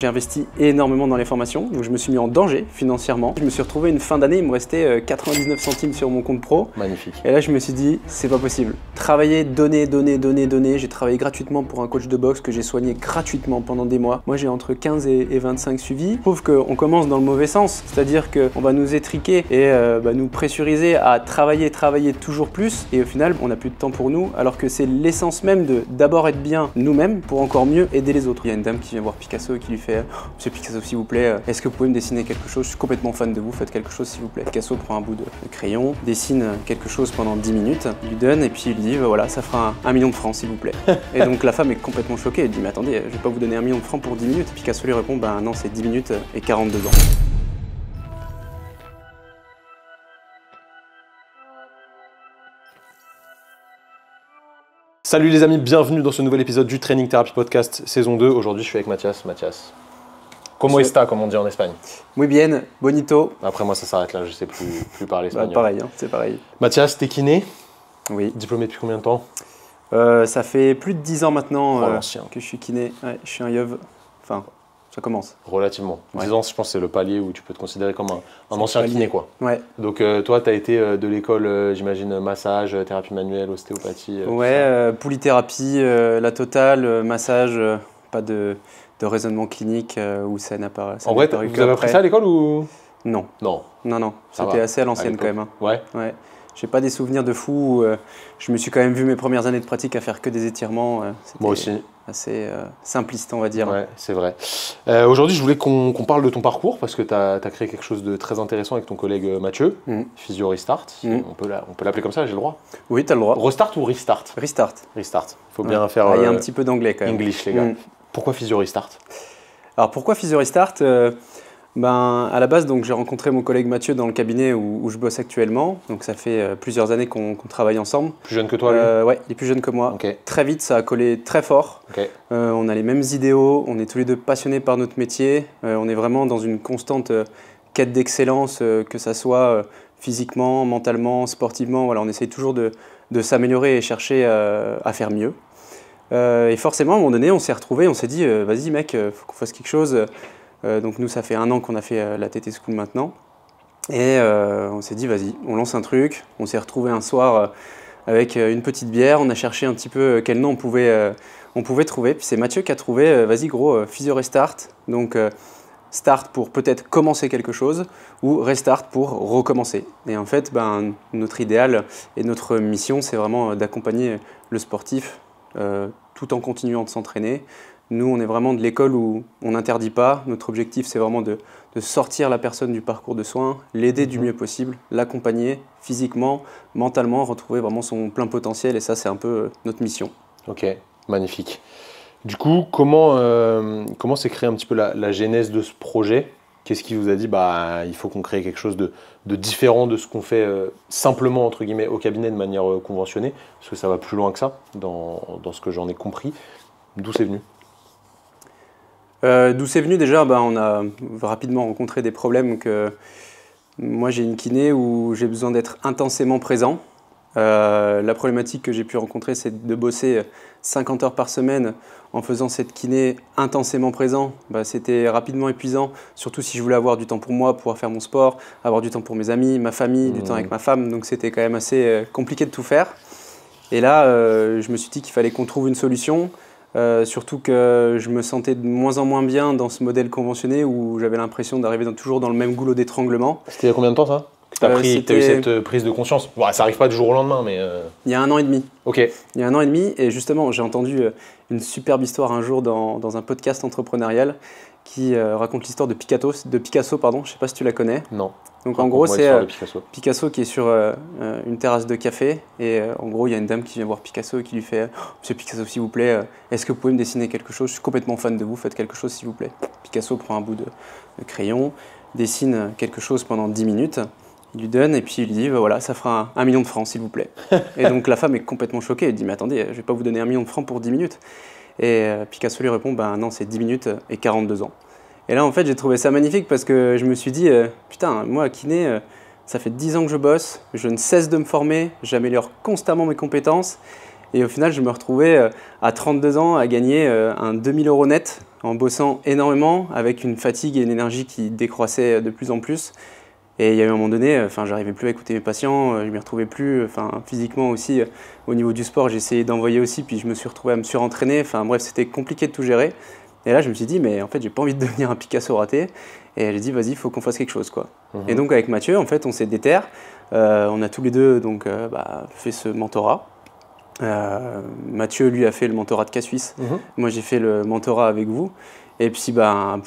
J'ai investi énormément dans les formations, donc je me suis mis en danger financièrement. Je me suis retrouvé une fin d'année, il me restait 99 centimes sur mon compte pro. Magnifique. Et là je me suis dit, c'est pas possible. Travailler, donner. J'ai travaillé gratuitement pour un coach de boxe que j'ai soigné gratuitement pendant des mois. Moi j'ai entre 15 et 25 suivis. Je trouve qu'on commence dans le mauvais sens, c'est-à-dire qu'on va nous étriquer et nous pressuriser à travailler toujours plus. Et au final, on n'a plus de temps pour nous, alors que c'est l'essence même de d'abord être bien nous-mêmes pour encore mieux aider les autres. Il y a une dame qui vient voir Picasso et qui lui fait Monsieur Picasso, s'il vous plaît, est-ce que vous pouvez me dessiner quelque chose? Je suis complètement fan de vous, faites quelque chose s'il vous plaît. Picasso prend un bout de crayon, dessine quelque chose pendant 10 minutes, il lui donne et puis il lui dit voilà, ça fera 1 million de francs s'il vous plaît. Et donc la femme est complètement choquée, elle dit mais attendez, je vais pas vous donner 1 million de francs pour 10 minutes. Picasso lui répond bah non, c'est 10 minutes et 42 ans. Salut les amis, bienvenue dans ce nouvel épisode du Training Therapy Podcast saison 2. Aujourd'hui, je suis avec Mathias. Mathias, comment está, comme on dit en Espagne? Muy bien, bonito. Après moi, ça s'arrête là, je sais plus parler espagnol. Pareil, hein, c'est pareil. Mathias, t'es kiné? Oui. Diplômé depuis combien de temps? Ça fait plus de 10 ans maintenant que je suis kiné. Ouais, je suis un yeuve. Enfin, ça commence. Relativement. Ouais. 10 ans, je pense que c'est le palier où tu peux te considérer comme un ancien kiné, quoi. Ouais. Donc toi, tu as été de l'école, j'imagine, massage, thérapie manuelle, ostéopathie. Ouais, polythérapie, la totale, massage, pas de raisonnement clinique où ça n'a pas. En vrai, vous avez appris ça à l'école ou? Non. Non. Non. Ça C'était va, assez à l'ancienne quand même. Hein. Ouais. Ouais. J'ai pas des souvenirs de fou. Je me suis quand même vu mes premières années de pratique à faire que des étirements. Moi aussi. Assez simpliste, on va dire. Ouais, c'est vrai. Aujourd'hui, je voulais qu'on parle de ton parcours parce que tu as créé quelque chose de très intéressant avec ton collègue Mathieu, Physio Restart. On peut l'appeler comme ça, j'ai le droit? Oui, tu as le droit. Restart ou Restart? Restart. Restart. Il faut bien faire. Il y a un petit peu d'anglais quand même. English, les gars. Pourquoi Physio Restart? Alors pourquoi Physio Restart? À la base, donc, j'ai rencontré mon collègue Mathieu dans le cabinet où je bosse actuellement. Donc ça fait plusieurs années qu'on travaille ensemble. Plus jeune que toi, lui? Ouais, il est plus jeune que moi. Okay. Très vite, ça a collé très fort. Okay. On a les mêmes idéaux, on est tous les deux passionnés par notre métier. On est vraiment dans une constante quête d'excellence, que ça soit physiquement, mentalement, sportivement. Voilà, on essaye toujours de s'améliorer et chercher à faire mieux. Et forcément, à un moment donné, on s'est retrouvés, on s'est dit vas-y mec, faut qu'on fasse quelque chose. Donc nous, ça fait 1 an qu'on a fait la TT School maintenant. Et on s'est dit, vas-y, on lance un truc. On s'est retrouvé un soir avec une petite bière. On a cherché un petit peu quel nom on pouvait trouver. Puis c'est Mathieu qui a trouvé, vas-y gros, Physio Restart. Donc start pour peut-être commencer quelque chose ou restart pour recommencer. Et en fait, notre idéal et notre mission, c'est vraiment d'accompagner le sportif tout en continuant de s'entraîner. Nous, on est vraiment de l'école où on n'interdit pas. Notre objectif, c'est vraiment de sortir la personne du parcours de soins, l'aider du mieux possible, l'accompagner physiquement, mentalement, retrouver vraiment son plein potentiel. Et ça, c'est un peu notre mission. Ok, magnifique. Du coup, comment s'est créée un petit peu la genèse de ce projet? Qu'est-ce qui vous a dit il faut qu'on crée quelque chose de différent de ce qu'on fait simplement entre guillemets au cabinet de manière conventionnée? Parce que ça va plus loin que ça, dans ce que j'en ai compris. D'où c'est venu? D'où c'est venu déjà, on a rapidement rencontré des problèmes que moi j'ai une kiné où j'ai besoin d'être intensément présent. La problématique que j'ai pu rencontrer, c'est de bosser 50 heures par semaine en faisant cette kiné intensément présent. C'était rapidement épuisant, surtout si je voulais avoir du temps pour moi, pouvoir faire mon sport, avoir du temps pour mes amis, ma famille, du temps avec ma femme. Donc c'était quand même assez compliqué de tout faire. Et là, je me suis dit qu'il fallait qu'on trouve une solution. Surtout que je me sentais de moins en moins bien dans ce modèle conventionné où j'avais l'impression d'arriver toujours dans le même goulot d'étranglement. C'était il y a combien de temps ça? Tu as eu cette prise de conscience? Ça n'arrive pas du jour au lendemain, mais… Il y a 1 an et demi. Ok. Il y a 1 an et demi, et justement, j'ai entendu une superbe histoire un jour dans un podcast entrepreneurial qui raconte l'histoire de Picasso, je ne sais pas si tu la connais. Non. Donc en gros, c'est Picasso qui est sur une terrasse de café et en gros, il y a une dame qui vient voir Picasso et qui lui fait Monsieur Picasso, s'il vous plaît, est-ce que vous pouvez me dessiner quelque chose? Je suis complètement fan de vous, faites quelque chose s'il vous plaît. Picasso prend un bout de crayon, dessine quelque chose pendant 10 minutes, il lui donne et puis il lui dit voilà, ça fera 1 million de francs s'il vous plaît. Et donc la femme est complètement choquée, elle dit mais attendez, je ne vais pas vous donner 1 million de francs pour 10 minutes. Et Picasso lui répond non, c'est 10 minutes et 42 ans. Et là, en fait, j'ai trouvé ça magnifique parce que je me suis dit, putain, moi, à kiné, ça fait 10 ans que je bosse, je ne cesse de me former, j'améliore constamment mes compétences. Et au final, je me retrouvais à 32 ans à gagner un 2000 € net en bossant énormément, avec une fatigue et une énergie qui décroissaient de plus en plus. Et il y a eu un moment donné, j'arrivais plus à écouter mes patients, je m'y retrouvais plus, physiquement aussi, au niveau du sport, j'ai essayé d'envoyer aussi, puis je me suis retrouvé à me surentraîner, bref, c'était compliqué de tout gérer. Et là, je me suis dit, mais en fait, j'ai pas envie de devenir un Picasso raté. Et j'ai dit, vas-y, il faut qu'on fasse quelque chose, quoi. Et donc, avec Mathieu, en fait, on s'est déter. On a tous les deux fait ce mentorat. Mathieu, lui, a fait le mentorat de K-Suisse. Moi, j'ai fait le mentorat avec vous. Et puis, ça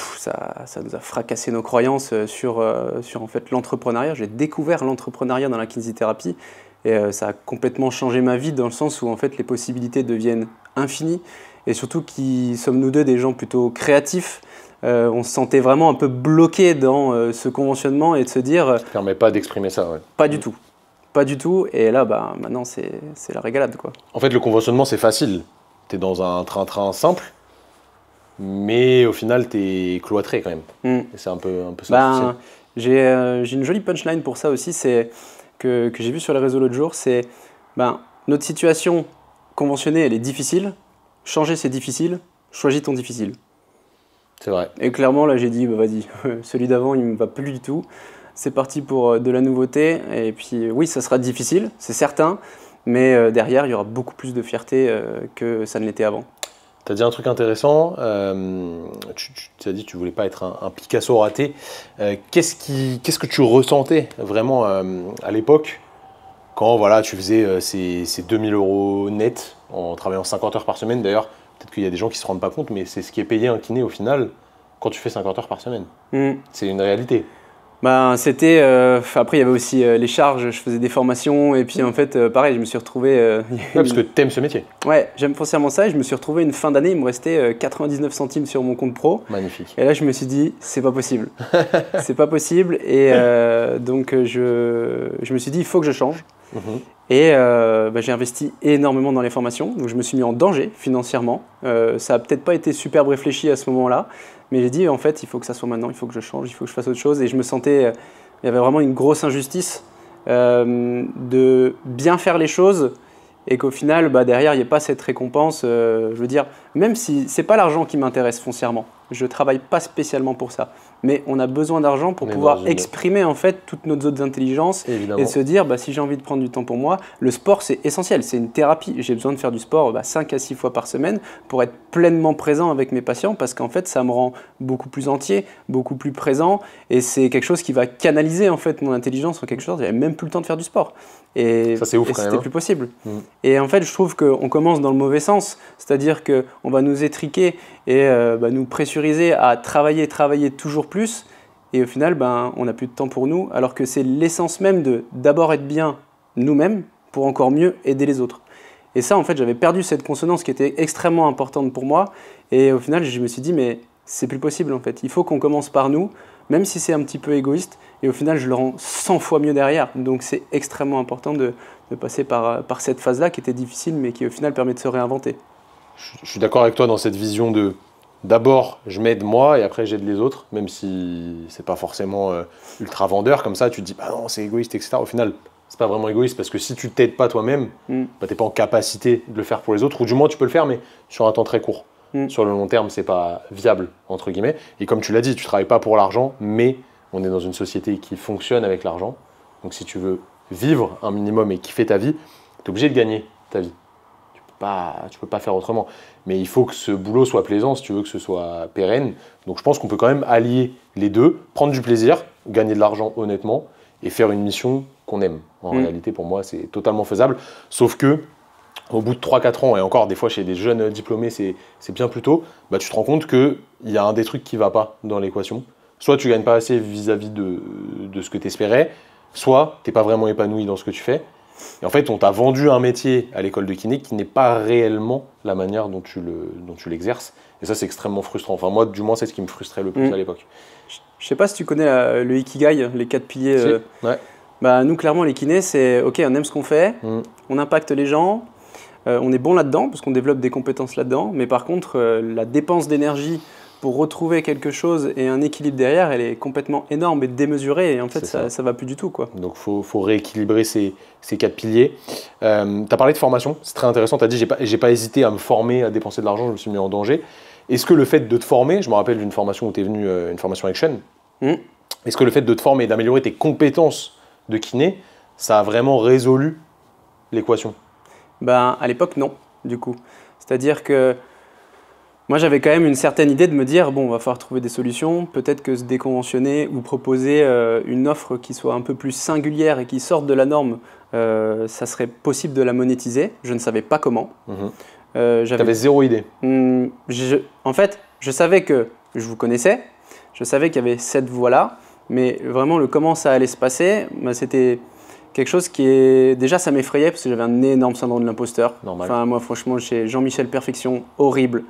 nous a fracassé nos croyances sur en fait, l'entrepreneuriat. J'ai découvert l'entrepreneuriat dans la kinésithérapie. Et ça a complètement changé ma vie dans le sens où, en fait, les possibilités deviennent infinies. Et surtout, qui sommes nous deux des gens plutôt créatifs. On se sentait vraiment un peu bloqué dans ce conventionnement et de se dire… Ça ne permet pas d'exprimer ça, ouais. Pas du tout. Pas du tout. Et là, maintenant, c'est la régalade, quoi. En fait, le conventionnement, c'est facile. Tu es dans un train-train simple, mais au final, tu es cloîtré quand même. Et c'est un peu ça. J'ai une jolie punchline pour ça aussi, c'est que j'ai vu sur les réseaux l'autre jour, c'est notre situation conventionnée, elle est difficile. Changer, c'est difficile. Choisis ton difficile. C'est vrai. Et clairement, là, j'ai dit, vas-y, celui d'avant, il ne me va plus du tout. C'est parti pour de la nouveauté. Et puis, oui, ça sera difficile, c'est certain. Mais derrière, il y aura beaucoup plus de fierté que ça ne l'était avant. Tu as dit un truc intéressant. Tu as dit que tu ne voulais pas être un Picasso raté. Qu'est-ce que tu ressentais vraiment à l'époque quand tu faisais ces 2000 € net en travaillant 50 heures par semaine? D'ailleurs, peut-être qu'il y a des gens qui ne se rendent pas compte, mais c'est ce qui est payé un kiné au final quand tu fais 50 heures par semaine. C'est une réalité. C'était… après, il y avait aussi les charges, je faisais des formations et puis en fait, pareil, je me suis retrouvé… parce que tu aimes ce métier. Ouais, j'aime foncièrement ça et je me suis retrouvé une fin d'année, il me restait 99 centimes sur mon compte pro. Magnifique. Et là, je me suis dit, c'est pas possible. C'est pas possible et donc je me suis dit, il faut que je change. Et j'ai investi énormément dans les formations, donc je me suis mis en danger financièrement. Ça n'a peut-être pas été superbe réfléchi à ce moment-là, mais j'ai dit en fait il faut que ça soit maintenant, il faut que je change, il faut que je fasse autre chose. Et je me sentais, il y avait vraiment une grosse injustice de bien faire les choses et qu'au final derrière il n'y ait pas cette récompense. Je veux dire, même si c'est pas l'argent qui m'intéresse foncièrement, je travaille pas spécialement pour ça. Mais on a besoin d'argent pour pouvoir exprimer en fait toutes nos autres intelligences. Évidemment. Et se dire si j'ai envie de prendre du temps pour moi, le sport c'est essentiel, c'est une thérapie. J'ai besoin de faire du sport 5 à 6 fois par semaine pour être pleinement présent avec mes patients parce qu'en fait ça me rend beaucoup plus entier, beaucoup plus présent et c'est quelque chose qui va canaliser en fait mon intelligence en quelque chose. J'avais même plus le temps de faire du sport. Et ça c'est ouf quand même. C'était plus possible. Et en fait je trouve qu'on commence dans le mauvais sens, c'est-à-dire qu'on va nous étriquer et nous pressuriser à travailler toujours plus et au final on n'a plus de temps pour nous alors que c'est l'essence même de d'abord être bien nous-mêmes pour encore mieux aider les autres. Et ça en fait j'avais perdu cette consonance qui était extrêmement importante pour moi et au final je me suis dit mais c'est plus possible en fait, il faut qu'on commence par nous même si c'est un petit peu égoïste et au final je le rends 100 fois mieux derrière, donc c'est extrêmement important de passer par cette phase-là qui était difficile mais qui au final permet de se réinventer. Je suis d'accord avec toi dans cette vision de d'abord je m'aide moi et après j'aide les autres, même si c'est pas forcément ultra vendeur comme ça, tu te dis non c'est égoïste etc. Au final c'est pas vraiment égoïste parce que si tu t'aides pas toi-même, t'es pas en capacité de le faire pour les autres ou du moins tu peux le faire mais sur un temps très court. Sur le long terme c'est pas viable entre guillemets et comme tu l'as dit tu travailles pas pour l'argent mais on est dans une société qui fonctionne avec l'argent donc si tu veux vivre un minimum et kiffer ta vie tu es obligé de gagner ta vie. Tu peux pas faire autrement. Mais il faut que ce boulot soit plaisant si tu veux que ce soit pérenne. Donc je pense qu'on peut quand même allier les deux, prendre du plaisir, gagner de l'argent honnêtement et faire une mission qu'on aime. En réalité, pour moi, c'est totalement faisable. Sauf que au bout de 3-4 ans, et encore des fois chez des jeunes diplômés, c'est bien plus tôt, tu te rends compte qu'il y a un des trucs qui ne va pas dans l'équation. Soit tu ne gagnes pas assez vis-à-vis de ce que tu espérais, soit tu n'es pas vraiment épanoui dans ce que tu fais. Et en fait, on t'a vendu un métier à l'école de kiné qui n'est pas réellement la manière dont tu l'exerces. Et ça, c'est extrêmement frustrant. Enfin, moi, du moins, c'est ce qui me frustrait le plus à l'époque. Je sais pas si tu connais le Ikigai, les 4 piliers. Si. Ouais. Nous, clairement, les kinés, c'est OK, on aime ce qu'on fait, on impacte les gens, on est bon là-dedans parce qu'on développe des compétences là-dedans. Mais par contre, la dépense d'énergie pour retrouver quelque chose et un équilibre derrière, elle est complètement énorme et démesurée. Et en fait, ça ne va plus du tout, quoi. Donc, il faut rééquilibrer ces 4 piliers. Tu as parlé de formation, c'est très intéressant. Tu as dit, j'ai pas hésité à me former, à dépenser de l'argent, je me suis mis en danger. Est-ce que le fait de te former, je me rappelle d'une formation où tu es venu, une formation Action, est-ce que le fait de te former et d'améliorer tes compétences de kiné, ça a vraiment résolu l'équation? Ben, à l'époque, non, du coup. C'est-à-dire que moi, j'avais quand même une certaine idée de me dire, bon, on va falloir trouver des solutions, peut-être que se déconventionner ou proposer une offre qui soit un peu plus singulière et qui sorte de la norme, ça serait possible de la monétiser. Je ne savais pas comment. Tu avais zéro idée. En fait, je savais que je vous connaissais, je savais qu'il y avait cette voie-là, mais vraiment le comment ça allait se passer, ben, c'était quelque chose qui est… Déjà, ça m'effrayait parce que j'avais un énorme syndrome de l'imposteur. Normal. Enfin, moi, franchement, chez Jean-Michel Perfection, horrible.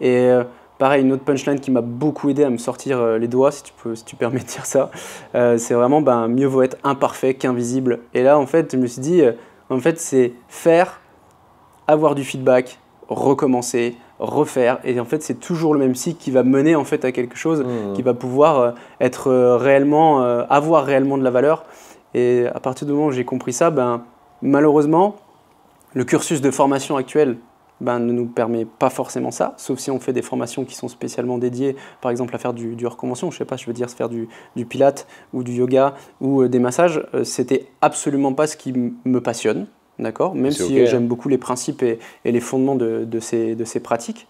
Et pareil, une autre punchline qui m'a beaucoup aidé à me sortir les doigts, si tu permets de dire ça, c'est vraiment mieux vaut être imparfait qu'invisible. Et là, en fait, je me suis dit, en fait, c'est faire, avoir du feedback, recommencer, refaire. Et en fait, c'est toujours le même cycle qui va mener en fait à quelque chose qui va pouvoir être réellement, avoir réellement de la valeur. Et à partir du moment où j'ai compris ça, malheureusement, le cursus de formation actuel ne nous permet pas forcément ça, sauf si on fait des formations qui sont spécialement dédiées, par exemple à faire du hors convention, je sais pas, je veux dire faire du pilate ou du yoga ou des massages, c'était absolument pas ce qui me passionne, d'accord, même si j'aime beaucoup les principes et les fondements de ces pratiques.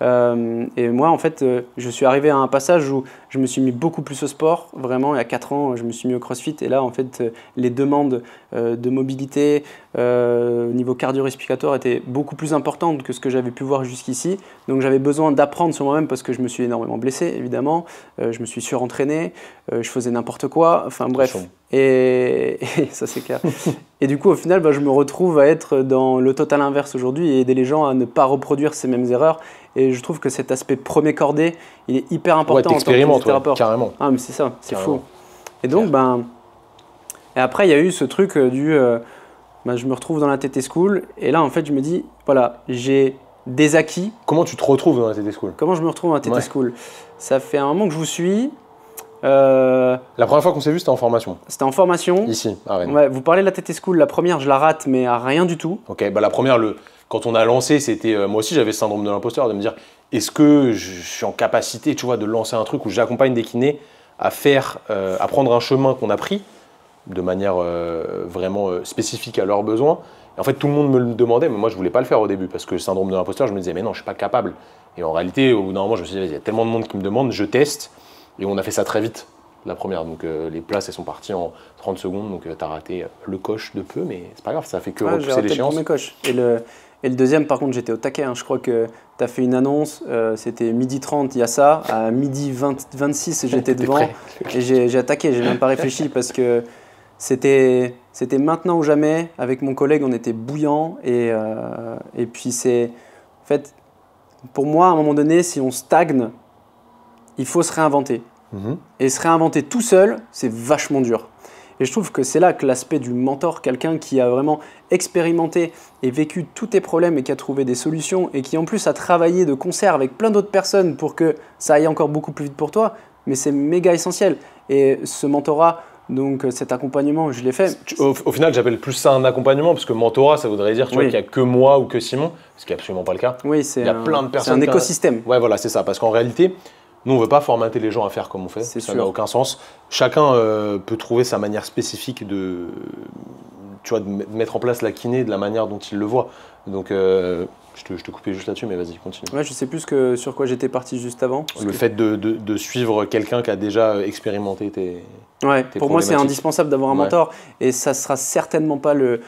Et moi, en fait, je suis arrivé à un passage où je me suis mis beaucoup plus au sport. Vraiment, il y a 4 ans, je me suis mis au crossfit. Et là, en fait, les demandes de mobilité au niveau cardio-respiratoire étaient beaucoup plus importantes que ce que j'avais pu voir jusqu'ici. Donc, j'avais besoin d'apprendre sur moi-même parce que je me suis énormément blessé, évidemment. Je me suis surentraîné, je faisais n'importe quoi. Enfin, bref. Et ça, c'est clair. Et du coup, au final, je me retrouve à être dans le total inverse aujourd'hui et aider les gens à ne pas reproduire ces mêmes erreurs. Et je trouve que cet aspect premier cordé, il est hyper important en tant que thérapeute. Carrément. Ah, mais c'est ça, c'est fou. Et donc, et après, il y a eu ce truc je me retrouve dans la TT School. Et là, en fait, je me dis, voilà, j'ai des acquis. Comment tu te retrouves dans la TT School? Comment je me retrouve dans la TT School? Ça fait un moment que je vous suis. La première fois qu'on s'est vu, c'était en formation. C'était en formation. Ici, à Rennes. Ouais, vous parlez de la TT School, la première, je la rate, mais à rien du tout. Ok, la première, quand on a lancé, c'était… moi aussi, j'avais le syndrome de l'imposteur, de me dire, est-ce que je suis en capacité, tu vois, de lancer un truc où j'accompagne des kinés à prendre un chemin qu'on a pris de manière vraiment spécifique à leurs besoins. Et en fait, tout le monde me le demandait, mais moi, je ne voulais pas le faire au début parce que le syndrome de l'imposteur, je me disais, mais non, je ne suis pas capable. Et en réalité, au bout d'un moment, je me suis dit, il y a tellement de monde qui me demande, je teste. Et on a fait ça très vite, la première. Donc les places, elles sont parties en 30 secondes. Donc tu as raté le coche de peu, mais c'est pas grave, ça fait que repousser l'échéance. J'ai raté le premier coche. Et le deuxième, par contre, j'étais au taquet. Je crois que tu as fait une annonce, c'était 12h30, il y a ça. À 12h26, j'étais devant. Et j'ai attaqué, j'ai même pas réfléchi parce que c'était maintenant ou jamais. Avec mon collègue, on était bouillant. Et puis c'est… En fait, pour moi, à un moment donné, si on stagne, il faut se réinventer. Et se réinventer tout seul, c'est vachement dur. Et je trouve que c'est là que l'aspect du mentor, quelqu'un qui a vraiment expérimenté et vécu tous tes problèmes et qui a trouvé des solutions et qui en plus a travaillé de concert avec plein d'autres personnes pour que ça aille encore beaucoup plus vite pour toi, mais c'est méga essentiel. Et ce mentorat, donc cet accompagnement, je l'ai fait. Au final, j'appelle plus ça un accompagnement parce que mentorat, ça voudrait dire qu'il n'y a que moi ou que Simon, ce qui n'est absolument pas le cas. Oui, il y a plein de personnes. C'est un écosystème. Ouais, voilà, c'est ça. Parce qu'en réalité, nous, on ne veut pas formater les gens à faire comme on fait, ça n'a aucun sens. Chacun peut trouver sa manière spécifique de mettre en place la kiné de la manière dont il le voit. Donc, je te coupais juste là-dessus, mais vas-y, continue. Ouais, je ne sais plus sur quoi j'étais parti juste avant. Le fait de suivre quelqu'un qui a déjà expérimenté tes pour moi, c'est indispensable d'avoir un mentor. Et ça ne sera certainement pas le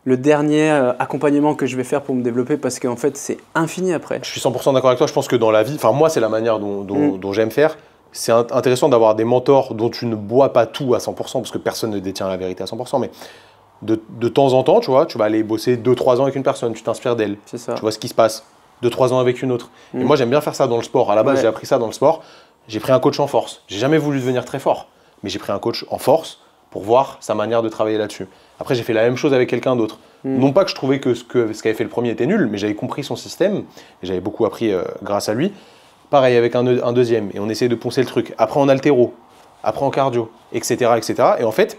dernier accompagnement que je vais faire pour me développer parce qu'en fait, c'est infini après. Je suis 100% d'accord avec toi. Je pense que dans la vie, moi, c'est la manière dont j'aime faire. C'est intéressant d'avoir des mentors dont tu ne bois pas tout à 100% parce que personne ne détient la vérité à 100%. Mais de temps en temps, tu vas aller bosser 2-3 ans avec une personne, tu t'inspires d'elle. C'est ça. Tu vois ce qui se passe. 2-3 ans avec une autre. Et moi, j'aime bien faire ça dans le sport. À la base, j'ai appris ça dans le sport. J'ai pris un coach en force. J'ai jamais voulu devenir très fort, mais j'ai pris un coach en force pour voir sa manière de travailler là-dessus. Après, j'ai fait la même chose avec quelqu'un d'autre. Non pas que je trouvais que ce qu'avait fait le premier était nul, mais j'avais compris son système et j'avais beaucoup appris grâce à lui. Pareil avec un deuxième, et on essayait de poncer le truc. Après en haltéro, après en cardio, etc. etc. Et en fait,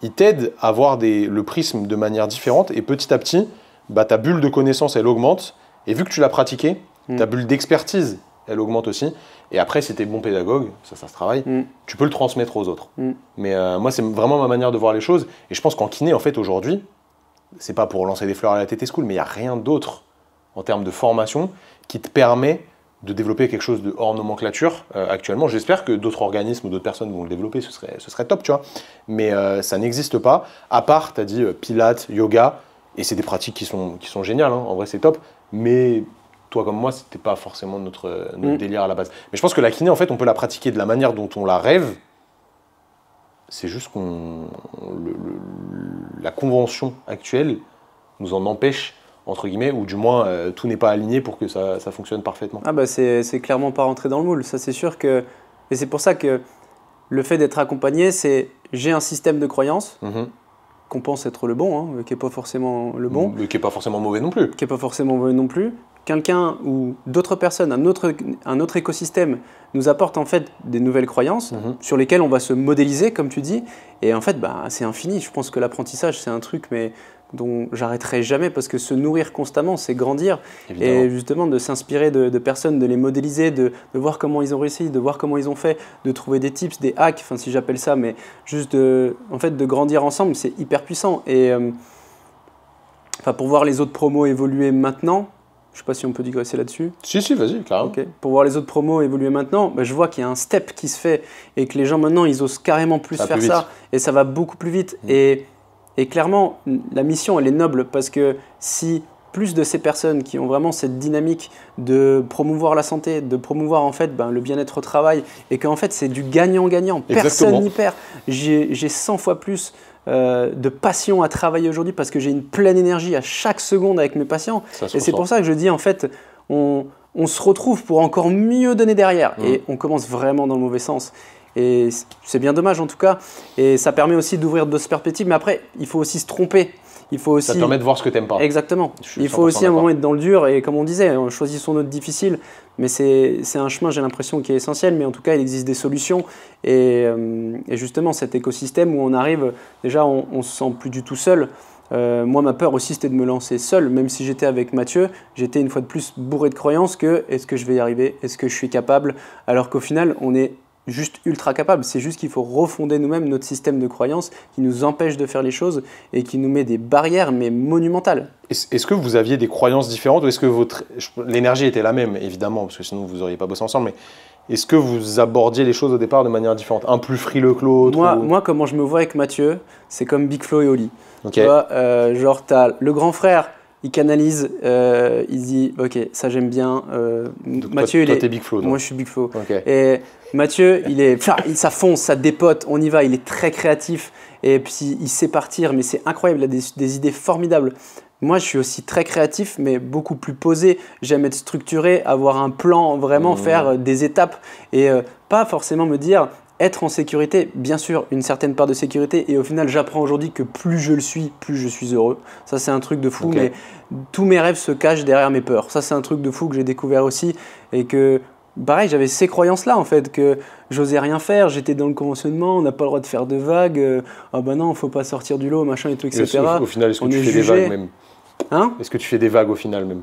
il t'aide à voir le prisme de manière différente et petit à petit, ta bulle de connaissance, elle augmente. Et vu que tu l'as pratiqué, ta bulle d'expertise, elle augmente aussi. Et après, si tu es bon pédagogue, ça se travaille, tu peux le transmettre aux autres. Mais moi, c'est vraiment ma manière de voir les choses. Et je pense qu'en kiné, en fait, aujourd'hui, c'est pas pour lancer des fleurs à la TT School, mais il n'y a rien d'autre en termes de formation qui te permet de développer quelque chose de hors nomenclature actuellement. J'espère que d'autres organismes ou d'autres personnes vont le développer, ce serait top, tu vois. Mais ça n'existe pas, à part, tu as dit, pilates, yoga, et c'est des pratiques qui sont géniales, hein. En vrai c'est top, mais toi comme moi, c'était pas forcément notre délire à la base. Mais je pense que la kiné, en fait, on peut la pratiquer de la manière dont on la rêve, c'est juste la convention actuelle nous en empêche, entre guillemets, ou du moins tout n'est pas aligné pour que ça fonctionne parfaitement. Ah bah c'est clairement pas rentré dans le moule, ça c'est sûr que... Et c'est pour ça que le fait d'être accompagné, c'est j'ai un système de croyances qu'on pense être le bon, hein, qui n'est pas forcément le bon. Mais qui n'est pas forcément mauvais non plus. Qui n'est pas forcément mauvais non plus. Quelqu'un ou d'autres personnes, un autre écosystème nous apporte en fait des nouvelles croyances sur lesquelles on va se modéliser, comme tu dis. Et en fait, bah, c'est infini. Je pense que l'apprentissage, c'est un truc dont j'arrêterai jamais parce que se nourrir constamment, c'est grandir. Évidemment. Et justement, de s'inspirer de personnes, de les modéliser, de voir comment ils ont réussi, de voir comment ils ont fait, de trouver des tips, des hacks, enfin si j'appelle ça, mais juste en fait, de grandir ensemble, c'est hyper puissant. Et pour voir les autres promos évoluer maintenant, je ne sais pas si on peut digresser là-dessus. Si, vas-y, carrément. Okay. Pour voir les autres promos évoluer maintenant, bah, je vois qu'il y a un step qui se fait et que les gens maintenant, ils osent carrément plus faire ça. Et ça va beaucoup plus vite. Et clairement, la mission, elle est noble parce que si plus de ces personnes qui ont vraiment cette dynamique de promouvoir la santé, de promouvoir en fait le bien-être au travail et qu'en fait c'est du gagnant-gagnant, personne n'y perd. J'ai 100 fois plus de passion à travailler aujourd'hui parce que j'ai une pleine énergie à chaque seconde avec mes patients. Et c'est pour ça que je dis en fait, on se retrouve pour encore mieux donner derrière et on commence vraiment dans le mauvais sens. Et c'est bien dommage en tout cas. Et ça permet aussi d'ouvrir d'autres perspectives. Mais après, il faut aussi se tromper. Il faut aussi... Ça permet de voir ce que tu n'aimes pas. Exactement. Il faut aussi à un moment être dans le dur. Et comme on disait, choisissons notre difficile. Mais c'est un chemin, j'ai l'impression, qui est essentiel. Mais en tout cas, il existe des solutions. Et justement, cet écosystème où on arrive, déjà, on se sent plus du tout seul. Moi, ma peur aussi, c'était de me lancer seul. Même si j'étais avec Mathieu, j'étais une fois de plus bourré de croyances que est-ce que je vais y arriver? Est-ce que je suis capable? Alors qu'au final, on est juste ultra capable. C'est juste qu'il faut refonder nous-mêmes notre système de croyances qui nous empêche de faire les choses et qui nous met des barrières, mais monumentales. Est-ce que vous aviez des croyances différentes ou est-ce que l'énergie était la même, évidemment, parce que sinon vous n'auriez pas bossé ensemble, mais est-ce que vous abordiez les choses au départ de manière différente? Un plus frileux que l'autre? Moi, comment je me vois avec Mathieu, c'est comme Big Flo et Oli. Okay. Tu vois, genre, tu as le grand frère, il canalise, il dit ok, ça j'aime bien. Mathieu, toi, t'es Big Flo. Moi je suis Big Flo. Okay. Et Mathieu, ça fonce, ça dépote, on y va, il est très créatif et puis il sait partir, mais c'est incroyable, il a des idées formidables. Moi je suis aussi très créatif, mais beaucoup plus posé. J'aime être structuré, avoir un plan, vraiment faire des étapes et pas forcément me dire. Être en sécurité, bien sûr, une certaine part de sécurité. Et au final, j'apprends aujourd'hui que plus je le suis, plus je suis heureux. Ça, c'est un truc de fou. Okay. Mais tous mes rêves se cachent derrière mes peurs. Ça, c'est un truc de fou que j'ai découvert aussi. Et que, pareil, j'avais ces croyances-là, en fait, que j'osais rien faire. J'étais dans le conventionnement, on n'a pas le droit de faire de vagues. Ah bah non, il ne faut pas sortir du lot, machin et tout, etc. Au final, est-ce que tu fais des vagues même? Hein? Est-ce que tu fais des vagues au final même?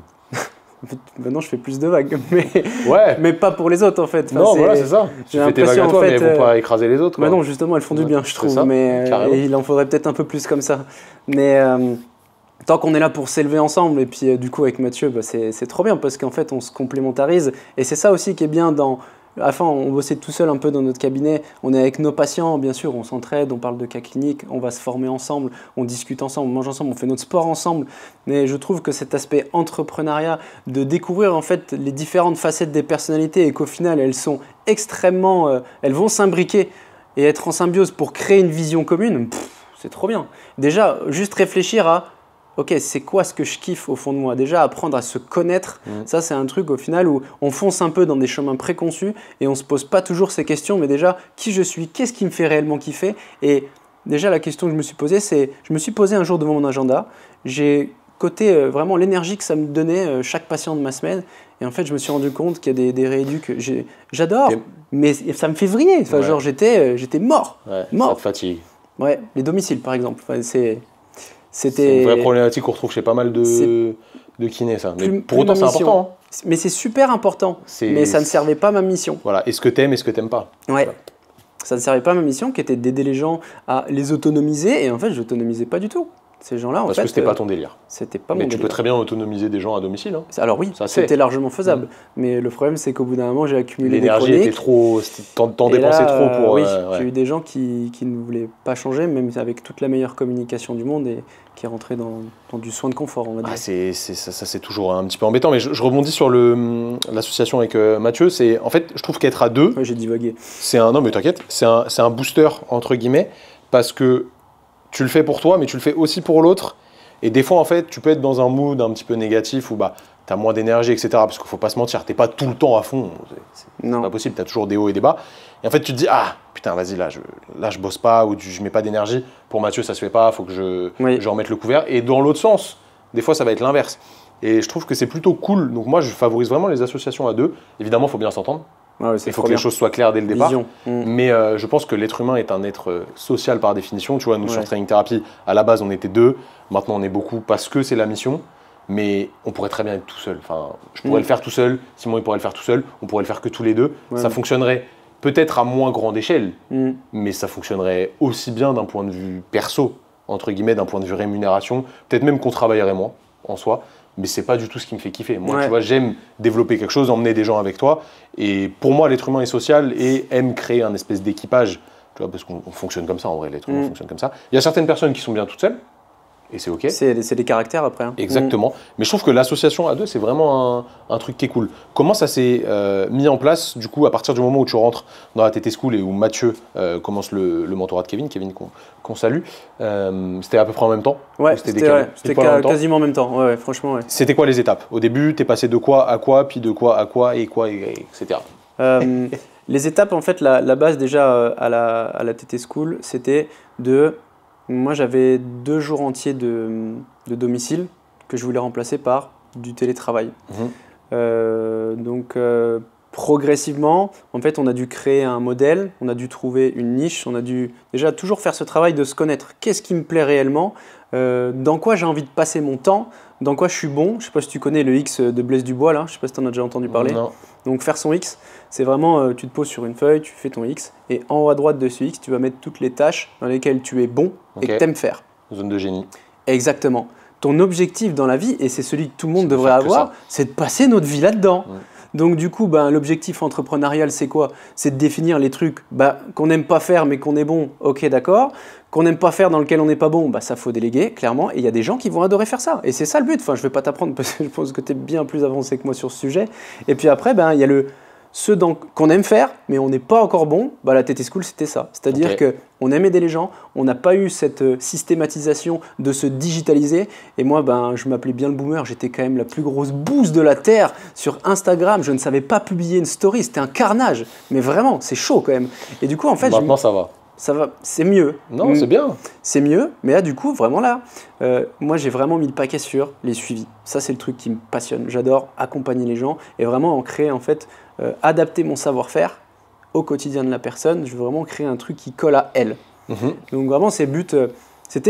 Maintenant, je fais plus de vagues, mais, ouais. mais pas pour les autres en fait. Enfin, non, voilà, c'est ça. Tu fais tes vagues à toi, mais elles ne vont pas écraser les autres. Bah non, justement, elles font du bien, je trouve. Ça, mais et il en faudrait peut-être un peu plus comme ça. Mais tant qu'on est là pour s'élever ensemble, et puis du coup, avec Mathieu, bah, c'est trop bien parce qu'en fait, on se complémentarise. Et c'est ça aussi qui est bien dans. Enfin, on bossait tout seul un peu dans notre cabinet. On est avec nos patients, bien sûr, on s'entraide, on parle de cas cliniques, on va se former ensemble, on discute ensemble, on mange ensemble, on fait notre sport ensemble. Mais je trouve que cet aspect entrepreneuriat, de découvrir en fait les différentes facettes des personnalités et qu'au final, elles sont extrêmement, elles vont s'imbriquer et être en symbiose pour créer une vision commune, c'est trop bien. Déjà, juste réfléchir à ok, c'est quoi ce que je kiffe au fond de moi? Déjà, apprendre à se connaître, ça c'est un truc au final où on fonce un peu dans des chemins préconçus et on ne se pose pas toujours ces questions, mais déjà, qui je suis? Qu'est-ce qui me fait réellement kiffer? Et déjà, la question que je me suis posée, c'est, je me suis posé un jour devant mon agenda, j'ai coté vraiment l'énergie que ça me donnait chaque patient de ma semaine, et en fait, je me suis rendu compte qu'il y a des réédus que j'adore, mais ça me fait vriller, enfin, genre j'étais mort. Ouais, mort. Ça te fatigue. Ouais, les domiciles par exemple, enfin, c'est une vraie problématique qu'on retrouve chez pas mal de kiné, ça. Mais Plus- pour plus autant, ma c'est mission. important. Hein. Mais c'est super important. C'est- Mais ça ne servait pas ma mission. Voilà. Est-ce que t'aimes, est-ce que t'aimes pas? Ouais. Ça ne servait pas ma mission, qui était d'aider les gens à les autonomiser. Et en fait, je n'autonomisais pas du tout. Ces gens-là, en Parce fait, que c'était pas ton délire. c'était pas Mais mon tu peux délire. très bien autonomiser des gens à domicile. Hein. Alors oui, Ça se fait. c'était largement faisable. Mais le problème, c'est qu'au bout d'un moment, j'ai accumulé des L'énergie était chroniques. trop. T'en Et dépensais là, trop pour. oui, ouais. j'ai eu des gens qui ne voulaient pas changer, même avec toute la meilleure communication du monde, et qui rentraient dans du soin de confort, on va dire. Ah, ça c'est toujours un petit peu embêtant, mais je rebondis sur l'association avec Mathieu. En fait, je trouve qu'être à deux, Ouais, j'ai divagué. non mais t'inquiète, c'est un booster entre guillemets, parce que tu le fais pour toi, mais tu le fais aussi pour l'autre. Et des fois, en fait, tu peux être dans un mood un petit peu négatif où bah, tu as moins d'énergie, etc. Parce qu'il ne faut pas se mentir, tu n'es pas tout le temps à fond. C'est Non. pas possible, tu as toujours des hauts et des bas. Et en fait, tu te dis, ah putain, vas-y, là, je bosse pas ou je mets pas d'énergie. Pour Mathieu, ça se fait pas, il faut que je remette le couvert. Et dans l'autre sens, des fois, ça va être l'inverse. Et je trouve que c'est plutôt cool. Donc moi, je favorise vraiment les associations à deux. Évidemment, il faut bien s'entendre. Ouais, c'est Il faut trop que les bien. choses soient claires dès le départ. Vision. Mais je pense que l'être humain est un être social par définition. Tu vois, nous, sur Ouais. Training Therapy, à la base, on était deux. Maintenant, on est beaucoup parce que c'est la mission. Mais on pourrait très bien être tout seul. Enfin, je pourrais le faire tout seul. Simon, il pourrait le faire tout seul. On pourrait le faire que tous les deux. Ouais. Ça fonctionnerait peut-être à moins grande échelle. Mm. Mais ça fonctionnerait aussi bien d'un point de vue perso, entre guillemets, d'un point de vue rémunération. Peut-être même qu'on travaillerait moins en soi. Mais c'est pas du tout ce qui me fait kiffer. Moi, Ouais. tu vois, j'aime développer quelque chose, emmener des gens avec toi. Et pour moi, l'être humain est social et aime créer un espèce d'équipage. Tu vois, parce qu'on fonctionne comme ça, en vrai, l'être humain fonctionne comme ça. Il y a certaines personnes qui sont bien toutes seules, et c'est OK. C'est des caractères après. Hein. Exactement. Mais je trouve que l'association à deux, c'est vraiment un truc qui est cool. Comment ça s'est mis en place, du coup, à partir du moment où tu rentres dans la TT School et où Mathieu commence le mentorat de Kevin qu'on salue, c'était à peu près en même temps? Ouais, Ou c'était décalé c'était Pas en même temps quasiment en même temps. Ouais, franchement, ouais. C'était quoi les étapes? Au début, tu es passé de quoi à quoi, puis de quoi à quoi, etc. Les étapes, en fait, la base déjà à la TT School, c'était de... Moi, j'avais 2 jours entiers de domicile que je voulais remplacer par du télétravail. Donc, progressivement, en fait, on a dû créer un modèle, on a dû trouver une niche, on a dû déjà toujours faire ce travail de se connaître. Qu'est-ce qui me plaît réellement? Dans quoi j'ai envie de passer mon temps? Dans quoi je suis bon? Je ne sais pas si tu connais le X de Blaise Dubois, là. Je ne sais pas si tu en as déjà entendu parler. Non. Donc faire son X, c'est vraiment, tu te poses sur une feuille, tu fais ton X, et en haut à droite de ce X, tu vas mettre toutes les tâches dans lesquelles tu es bon et que Ok. tu aimes faire. Zone de génie. Exactement. Ton objectif dans la vie, et c'est celui que tout le monde C'est de devrait faire que avoir, ça. c'est de passer notre vie là-dedans. Ouais. Donc du coup, l'objectif entrepreneurial, c'est quoi? C'est de définir les trucs qu'on n'aime pas faire mais qu'on est bon, ok d'accord. Qu'on n'aime pas faire dans lequel on n'est pas bon, ça faut déléguer, clairement. Et il y a des gens qui vont adorer faire ça. Et c'est ça le but. Enfin, je ne vais pas t'apprendre parce que je pense que tu es bien plus avancé que moi sur ce sujet. Et puis après, il y a ceux qu'on aime faire, mais on n'est pas encore bon. La TT School, c'était ça. C'est-à-dire Ok. qu'on aime aider les gens, on n'a pas eu cette systématisation de se digitaliser. Et moi, je m'appelais bien le boomer, j'étais quand même la plus grosse bouse de la Terre sur Instagram. Je ne savais pas publier une story, c'était un carnage. Mais vraiment, c'est chaud quand même. Et du coup, en fait, Maintenant, ça va. ça va, c'est mieux. Non, c'est bien. C'est mieux, mais là, du coup, vraiment là, moi, j'ai vraiment mis le paquet sur les suivis. Ça, c'est le truc qui me passionne. J'adore accompagner les gens et vraiment en créer, en fait, adapter mon savoir-faire au quotidien de la personne. Je veux vraiment créer un truc qui colle à elle. Donc vraiment, c'était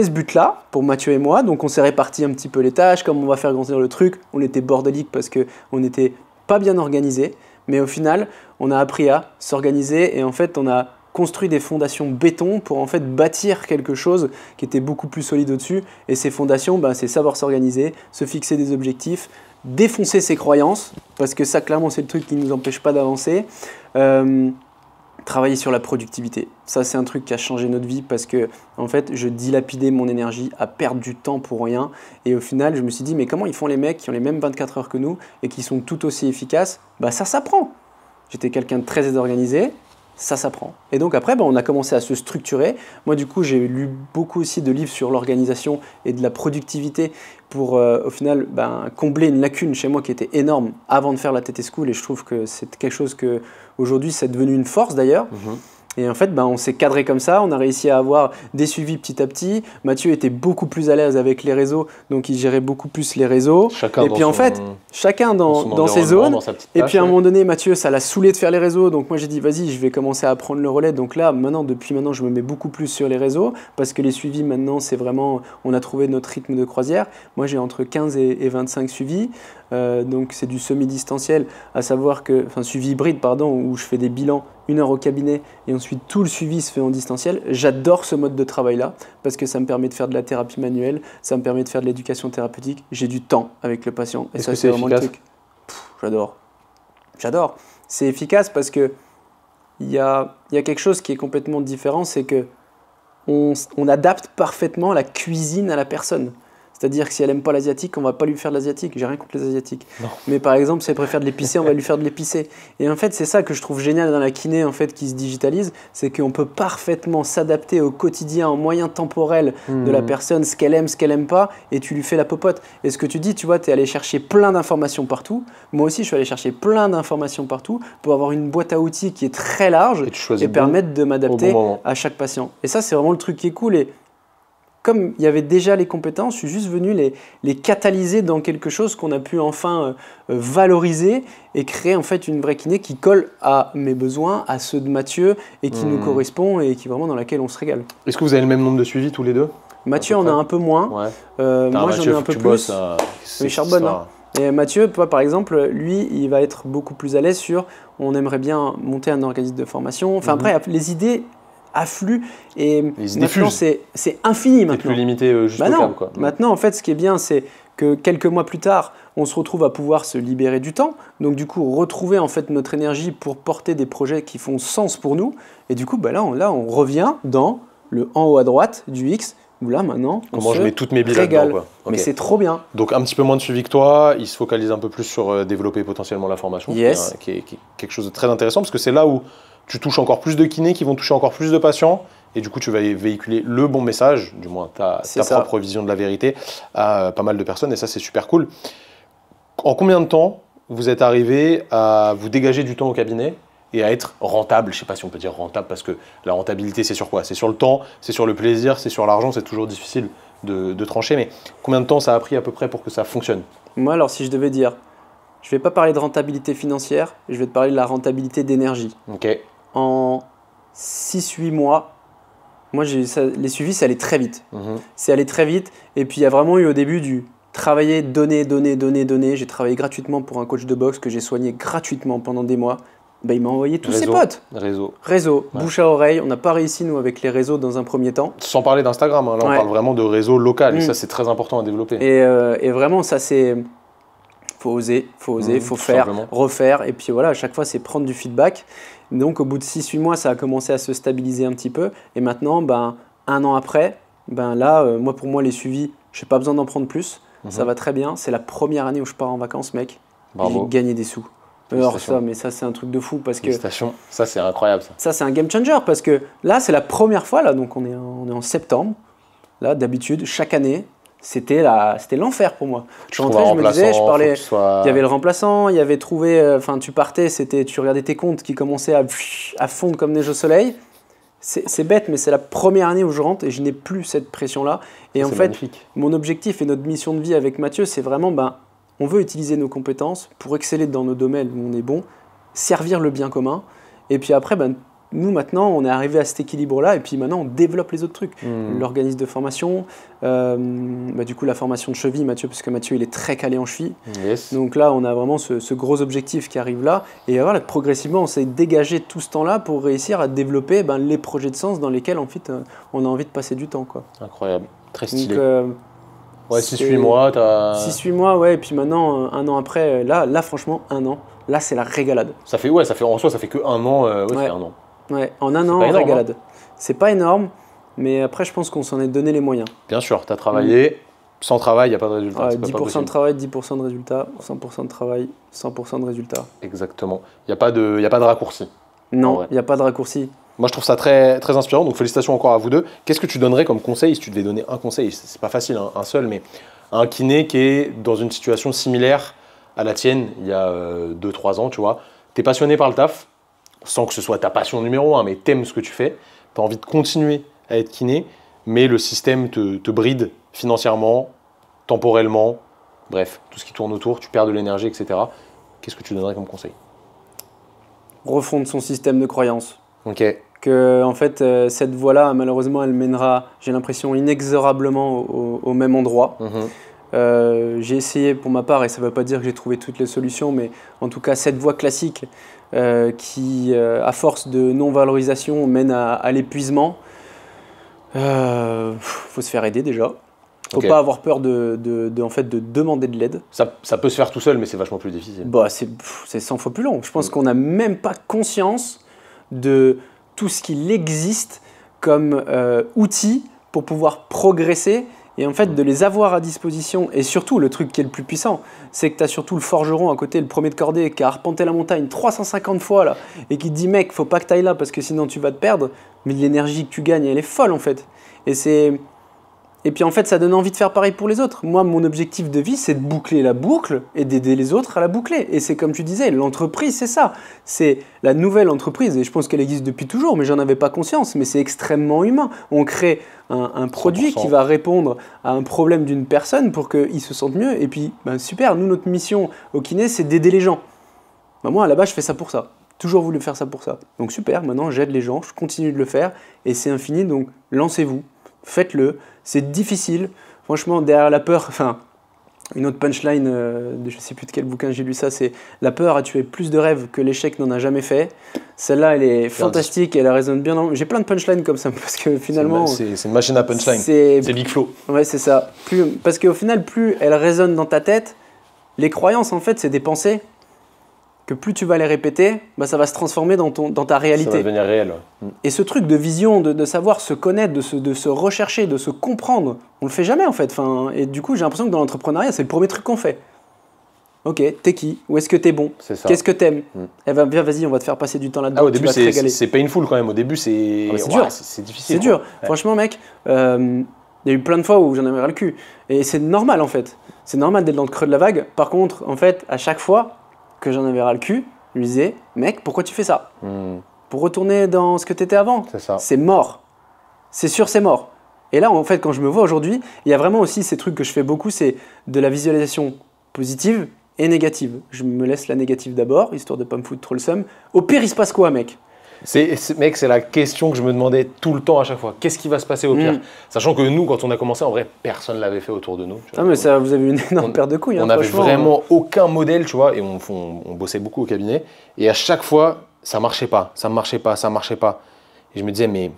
ce but-là pour Mathieu et moi. Donc on s'est réparti un petit peu les tâches, comme on va faire grandir le truc. On était bordélique parce qu'on n'était pas bien organisé. Mais au final, on a appris à s'organiser et en fait, on a construit des fondations béton pour en fait bâtir quelque chose qui était beaucoup plus solide au-dessus. Et ces fondations, c'est savoir s'organiser, se fixer des objectifs, défoncer ses croyances, parce que ça, clairement, c'est le truc qui ne nous empêche pas d'avancer. Travailler sur la productivité. Ça, c'est un truc qui a changé notre vie parce que, en fait, je dilapidais mon énergie à perdre du temps pour rien. Et au final, je me suis dit, mais comment ils font les mecs qui ont les mêmes 24 heures que nous et qui sont tout aussi efficaces? Ça s'apprend. J'étais quelqu'un de très désorganisé, ça s'apprend. Et donc après, on a commencé à se structurer. Moi, du coup, j'ai lu beaucoup aussi de livres sur l'organisation et de la productivité pour, au final, combler une lacune chez moi qui était énorme avant de faire la TT School. Et je trouve que c'est quelque chose que, aujourd'hui, c'est devenu une force d'ailleurs. Et en fait, ben, on s'est cadré comme ça, on a réussi à avoir des suivis petit à petit. Mathieu était beaucoup plus à l'aise avec les réseaux, donc il gérait beaucoup plus les réseaux. Chacun et puis en fait, chacun dans ses zones. dans sa petite Et tâche, puis à un ouais. moment donné, Mathieu, ça l'a saoulé de faire les réseaux. Donc moi j'ai dit, vas-y, je vais commencer à prendre le relais. Donc là, depuis maintenant, je me mets beaucoup plus sur les réseaux parce que les suivis maintenant, c'est vraiment, on a trouvé notre rythme de croisière. Moi j'ai entre 15 et 25 suivis. Donc c'est du semi-distanciel, à savoir que, enfin suivi hybride pardon, où je fais des bilans 1 heure au cabinet et ensuite tout le suivi se fait en distanciel. J'adore ce mode de travail là parce que ça me permet de faire de la thérapie manuelle, ça me permet de faire de l'éducation thérapeutique. J'ai du temps avec le patient et Est-ce ça que c'est c'est vraiment le efficace? truc. J'adore. C'est efficace parce que il y a quelque chose qui est complètement différent, c'est que on adapte parfaitement la cuisine à la personne. C'est-à-dire que si elle n'aime pas l'asiatique, on ne va pas lui faire de l'asiatique. J'ai rien contre les asiatiques. Non. Mais par exemple, si elle préfère de l'épicé, on va lui faire de l'épicé. Et en fait, c'est ça que je trouve génial dans la kiné en fait, qui se digitalise, c'est qu'on peut parfaitement s'adapter au quotidien, en moyen temporel de la personne, ce qu'elle aime pas, et tu lui fais la popote. Et ce que tu dis, tu vois, tu es allé chercher plein d'informations partout. Moi aussi, je suis allé chercher plein d'informations partout pour avoir une boîte à outils qui est très large et permettre de m'adapter à chaque patient. Et ça, c'est vraiment le truc qui est cool. Et comme il y avait déjà les compétences, je suis juste venu les catalyser dans quelque chose qu'on a pu enfin valoriser et créer en fait une vraie kiné qui colle à mes besoins, à ceux de Mathieu et qui nous correspond et qui vraiment dans laquelle on se régale. Est-ce que vous avez le même nombre de suivis tous les deux? Mathieu en a un peu moins, Ouais. moi j'en ai un peu plus, mais il charbonne. Hein. Et Mathieu, toi, par exemple, lui, il va être beaucoup plus à l'aise sur on aimerait bien monter un organisme de formation. Enfin après, les idées affluent et maintenant c'est infini maintenant. C'est plus limité juste au câble, quoi. Maintenant en fait ce qui est bien c'est que quelques mois plus tard on se retrouve à pouvoir se libérer du temps, donc du coup retrouver en fait notre énergie pour porter des projets qui font sens pour nous et du coup bah là on revient dans le en haut à droite du X où là maintenant comment je mets toutes mes billes régale. là-dedans, quoi. Mais c'est trop bien. Donc un petit peu moins de suivi que toi, il se focalise un peu plus sur développer potentiellement la formation, qui est quelque chose de très intéressant parce que c'est là où tu touches encore plus de kinés qui vont toucher encore plus de patients et du coup tu vas véhiculer le bon message, du moins ta propre vision de la vérité à pas mal de personnes et ça c'est super cool. En combien de temps vous êtes arrivé à vous dégager du temps au cabinet et à être rentable? Je ne sais pas si on peut dire rentable parce que la rentabilité c'est sur quoi? C'est sur le temps, c'est sur le plaisir, c'est sur l'argent, c'est toujours difficile de trancher, mais combien de temps ça a pris à peu près pour que ça fonctionne? Moi alors si je devais dire, je ne vais pas parler de rentabilité financière, je vais te parler de la rentabilité d'énergie. Ok. En 6-8 mois, moi les suivis, c'est allé très vite. C'est allé très vite. Et puis il y a vraiment eu au début du travailler, donner. J'ai travaillé gratuitement pour un coach de boxe que j'ai soigné gratuitement pendant des mois. Ben, il m'a envoyé tous ses potes. Réseau, bouche à oreille. On n'a pas réussi, nous, avec les réseaux dans un premier temps. Sans parler d'Instagram, hein. Là, on parle vraiment de réseau local. Et ça, c'est très important à développer. Et vraiment, ça, c'est... Faut oser, faut faire, simplement. Refaire. Et puis voilà, à chaque fois, c'est prendre du feedback. Donc, au bout de 6-8 mois, ça a commencé à se stabiliser un petit peu. Et maintenant, ben, 1 an après, ben là, pour moi, les suivis, je n'ai pas besoin d'en prendre plus. Ça va très bien. C'est la première année où je pars en vacances, mec. J'ai gagné des sous. Alors ça c'est un truc de fou parce que ça c'est incroyable ça c'est un game changer parce que là c'est la première fois là, donc on est en septembre. Là d'habitude chaque année c'était l'enfer pour moi. Je rentrais, je me disais, je parlais, il y avait le remplaçant, il y avait trouvé, tu partais, tu regardais tes comptes qui commençaient à fondre comme neige au soleil. C'est bête, mais c'est la première année où je rentre et je n'ai plus cette pression-là. Et en fait, magnifique. Mon objectif et notre mission de vie avec Mathieu, c'est vraiment, on veut utiliser nos compétences pour exceller dans nos domaines où on est bon, servir le bien commun. Et puis après, nous maintenant, on est arrivé à cet équilibre-là. Et puis maintenant, on développe les autres trucs. L'organisme de formation, du coup la formation de cheville, Mathieu, parce que Mathieu, il est très calé en cheville. Yes. Donc là, on a vraiment ce gros objectif qui arrive là. Et voilà, progressivement, on s'est dégagé tout ce temps-là pour réussir à développer les projets de sens dans lesquels en fait, on a envie de passer du temps, quoi. Incroyable, très stylé. Donc, ouais, 6-8 mois, 6-8 mois, ouais, et puis maintenant, 1 an après, là franchement, 1 an, là c'est la régalade. Ça fait en soi, ça fait que 1 an, c'est 1 an. Ouais, en 1 an, régalade. C'est pas énorme, mais après je pense qu'on s'en est donné les moyens. Bien sûr, tu as travaillé, sans travail, il n'y a pas de résultat. 10% de travail, 10% de résultat, 100% de travail, 100% de résultat. Exactement, il n'y a pas de raccourci. Non, il n'y a pas de raccourci. Moi, je trouve ça très, très inspirant, donc félicitations encore à vous deux. Qu'est-ce que tu donnerais comme conseil, si tu devais donner un conseil, c'est pas facile, hein, un seul, mais un kiné qui est dans une situation similaire à la tienne il y a 2-3 ans, tu vois. Tu es passionné par le taf, sans que ce soit ta passion numéro 1, mais t'aimes ce que tu fais, tu as envie de continuer à être kiné, mais le système te bride financièrement, temporellement, bref, tout ce qui tourne autour, tu perds de l'énergie, etc. Qu'est-ce que tu donnerais comme conseil? Refondre son système de croyance. Ok. Que en fait, cette voie-là, malheureusement, elle mènera, j'ai l'impression, inexorablement au même endroit. J'ai essayé pour ma part, et ça ne veut pas dire que j'ai trouvé toutes les solutions, mais en tout cas, cette voie classique qui, à force de non-valorisation, mène à l'épuisement, faut se faire aider déjà. Faut pas avoir peur en fait, de demander de l'aide. Ça peut se faire tout seul, mais c'est vachement plus difficile. Bah, c'est 100 fois plus long. Je pense qu'on n'a même pas conscience de tout ce qu'il existe comme outils pour pouvoir progresser et en fait de les avoir à disposition. Et surtout, le truc qui est le plus puissant, c'est que tu as surtout le forgeron à côté, le premier de cordée, qui a arpenté la montagne 350 fois là, et qui te dit mec, faut pas que tu ailles là parce que sinon tu vas te perdre. Mais l'énergie que tu gagnes, elle est folle en fait. Et puis en fait, ça donne envie de faire pareil pour les autres. Moi, mon objectif de vie, c'est de boucler la boucle et d'aider les autres à la boucler. Et c'est comme tu disais, l'entreprise, c'est ça. C'est la nouvelle entreprise. Et je pense qu'elle existe depuis toujours, mais j'en avais pas conscience. Mais c'est extrêmement humain. On crée un produit 100%. qui va répondre à un problème d'une personne pour qu'il se sente mieux. Et puis, ben, super, nous, notre mission au kiné, c'est d'aider les gens. Ben, moi, à la base, je fais ça pour ça. Toujours voulu faire ça pour ça. Donc super, maintenant, j'aide les gens, je continue de le faire. Et c'est infini, donc lancez-vous. Faites-le, c'est difficile. Franchement, derrière la peur, enfin, une autre punchline de je ne sais plus de quel bouquin j'ai lu ça, c'est la peur a tué plus de rêves que l'échec n'en a jamais fait. Celle-là, elle est fantastique, elle résonne bien. J'ai plein de punchlines comme ça parce que finalement. C'est une machine à punchline. C'est Big Flow. Ouais, c'est ça. Parce qu'au final, plus elle résonne dans ta tête, les croyances, en fait, c'est des pensées. Que plus tu vas les répéter, bah, ça va se transformer dans ta réalité. Ça va devenir réel. Et ce truc de vision, de savoir se connaître, de se rechercher, de se comprendre, on le fait jamais en fait. Enfin, et du coup, j'ai l'impression que dans l'entrepreneuriat, c'est le premier truc qu'on fait. Ok, t'es qui? Où est-ce que t'es bon? Qu'est-ce que t'aimes? Eh ben, viens, vas-y, on va te faire passer du temps là-dedans. Au début, c'est painful quand même. Au début, c'est dur. C'est difficile. C'est dur. Ouais. Franchement, mec, il y a eu plein de fois où j'en avais ras le cul. Et c'est normal en fait. C'est normal d'être dans le creux de la vague. Par contre, en fait, à chaque fois que j'en avais ras le cul, je lui disais, mec, pourquoi tu fais ça? Pour retourner dans ce que tu étais avant. C'est ça. C'est mort. C'est sûr, c'est mort. Et là, en fait, quand je me vois aujourd'hui, il y a vraiment aussi ces trucs que je fais beaucoup, c'est de la visualisation positive et négative. Je me laisse la négative d'abord, histoire de ne pas me foutre trop le seum. Au pire, il se passe quoi, mec? Mec, c'est la question que je me demandais tout le temps à chaque fois. Qu'est-ce qui va se passer au pire? Sachant que nous, quand on a commencé, en vrai, personne ne l'avait fait autour de nous. Ah, mais ça, vous avez une énorme paire de couilles. On n'avait vraiment aucun modèle, tu vois, et on bossait beaucoup au cabinet. Et à chaque fois, ça marchait pas. Et je me disais, mais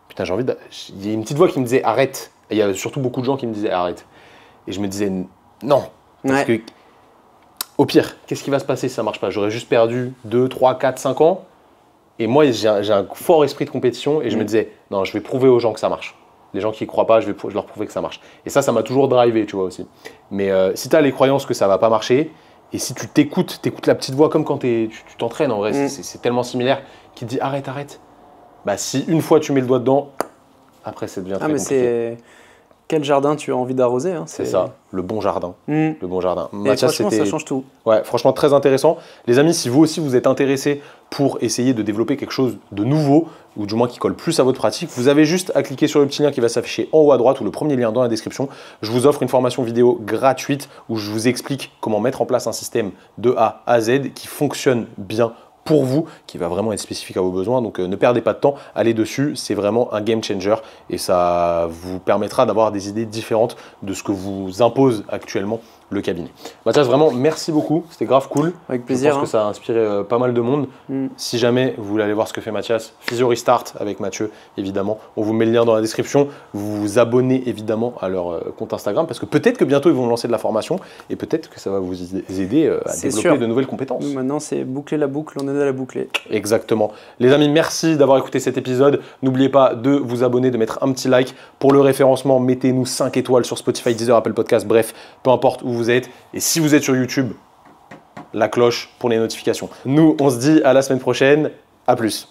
putain, j'ai envie de. Il y a une petite voix qui me disait arrête. Et il y a surtout beaucoup de gens qui me disaient arrête. Et je me disais non. Parce que, au pire, qu'est-ce qui va se passer si ça marche pas? J'aurais juste perdu 2, 3, 4, 5 ans. Et moi, j'ai un fort esprit de compétition et je me disais, non, je vais prouver aux gens que ça marche. Les gens qui ne croient pas, je vais leur prouver que ça marche. Et ça m'a toujours drivé, tu vois aussi. Mais si tu as les croyances que ça ne va pas marcher, et si tu t'écoutes la petite voix comme quand tu t'entraînes, en vrai, c'est tellement similaire, qui te dit arrête. Bah, si une fois tu mets le doigt dedans, après, ça devient très compliqué. Quel jardin tu as envie d'arroser, hein, c'est ça, le bon jardin. Le bon jardin. Mathias, franchement, ça change tout. Ouais, franchement, très intéressant. Les amis, si vous aussi vous êtes intéressés pour essayer de développer quelque chose de nouveau, ou du moins qui colle plus à votre pratique, vous avez juste à cliquer sur le petit lien qui va s'afficher en haut à droite ou le premier lien dans la description. Je vous offre une formation vidéo gratuite où je vous explique comment mettre en place un système de A à Z qui fonctionne bien pour vous, qui va vraiment être spécifique à vos besoins. Donc ne perdez pas de temps, allez dessus, c'est vraiment un game changer et ça vous permettra d'avoir des idées différentes de ce que vous impose actuellement le cabinet. Mathias, vraiment, merci beaucoup, c'était grave cool. Avec plaisir. Je pense que ça a inspiré pas mal de monde. Si jamais vous voulez aller voir ce que fait Mathias, Physio Restart avec Mathieu, évidemment. On vous met le lien dans la description. Vous vous abonnez évidemment à leur compte Instagram parce que peut-être que bientôt ils vont lancer de la formation et peut-être que ça va vous aider à développer de nouvelles compétences. Nous, maintenant, c'est boucler la boucle, on aide à la boucler. Exactement. Les amis, merci d'avoir écouté cet épisode. N'oubliez pas de vous abonner, de mettre un petit like. Pour le référencement, mettez-nous 5 étoiles sur Spotify, Deezer, Apple Podcast, bref, peu importe où vous êtes. Et si vous êtes sur YouTube, la cloche pour les notifications. Nous, on se dit à la semaine prochaine. À plus.